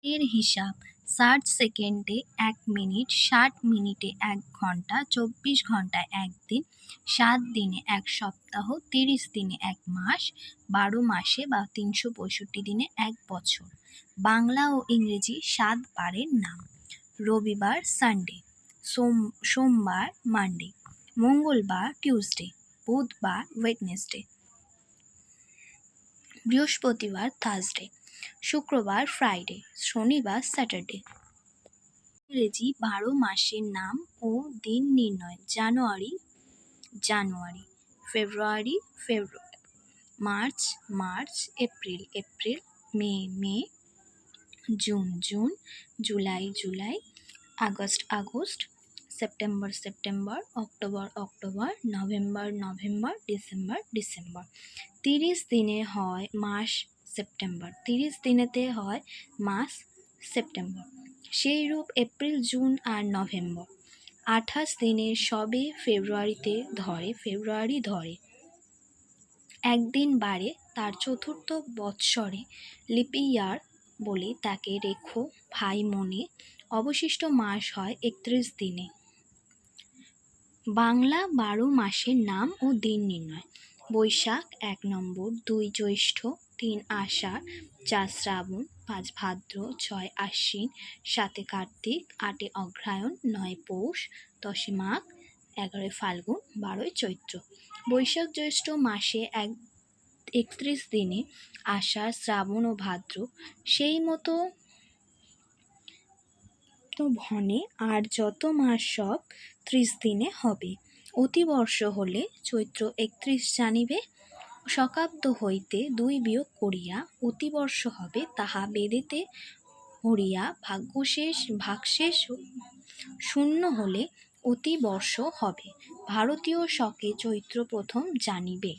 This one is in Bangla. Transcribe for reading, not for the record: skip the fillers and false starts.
এর হিসাব ৬০ সেকেন্ডে ১ মিনিট, ৬০ মিনিটে ১ ঘন্টা, ২৪ ঘন্টায় ১ দিন, ৭ দিনে ১ সপ্তাহ, ৩০ দিনে ১ মাস, ১২ মাসে বা ৩৬৫ দিনে ১ বছর। বাংলা ও ইংরেজি ৭ বারের নাম: রবিবার সানডে, সোমবার মানডে, মঙ্গলবার টিউসডে, বুধবার ওয়েডনেসডে, বৃহস্পতিবার থার্সডে, শুক্রবার ফ্রাইডে, শনিবার স্যাটারডে। ইংরেজি ১২ মাসের নাম ও দিন নির্ণয়: জানুয়ারি জানুয়ারি, ফেব্রুয়ারি ফেব্রুয়ারি, মার্চ মার্চ, এপ্রিল এপ্রিল, মে মে, জুন জুন, জুলাই জুলাই, আগস্ট আগস্ট, সেপ্টেম্বর সেপ্টেম্বর, অক্টোবর অক্টোবর, নভেম্বর নভেম্বর, ডিসেম্বর ডিসেম্বর। ৩০ দিনে হয় মাস সেপ্টেম্বর, ৩০ দিনেতে হয় মাস সেপ্টেম্বর। সেইরূপ এপ্রিল জুন আর নভেম্বর। ২৮ দিনের সবে ফেব্রুয়ারি ধরে। একদিন বাড়ে তার চতুর্থ বৎসরে, লিপ ইয়ার বলে তাকে রেখো ভাই মনে। অবশিষ্ট মাস হয় ৩১ দিনে। বাংলা ১২ মাসের নাম ও দিন নির্ণয়: বৈশাখ ১ নম্বর, ২ জ্যৈষ্ঠ, ৩ আষাঢ়, ৪ শ্রাবণ, ৫ ভাদ্র, ৬ আশ্বিন, ৭ কার্তিক, ৮ অগ্রহায়ণ, ৯ পৌষ, ১০ মাঘ, ১১ ফাল্গুন, ১২ চৈত্র। বৈশাখ জ্যৈষ্ঠ মাসে ৩১ দিনে, আষাঢ় শ্রাবণ ও ভাদ্র সেই মতো ভনে, আর যত মাস সব ৩০ দিনে হবে। অতিবর্ষ হলে চৈত্র ৩১ জানিবে। শকাব্দ হইতে ২ বিয়োগ করিয়া অতিবর্ষ হবে, তাহা বেদেতে হরিয়া ভাগশেষ শূন্য হলে অতিবর্ষ হবে। ভারতীয় শকে চৈত্র প্রথম জানিবে।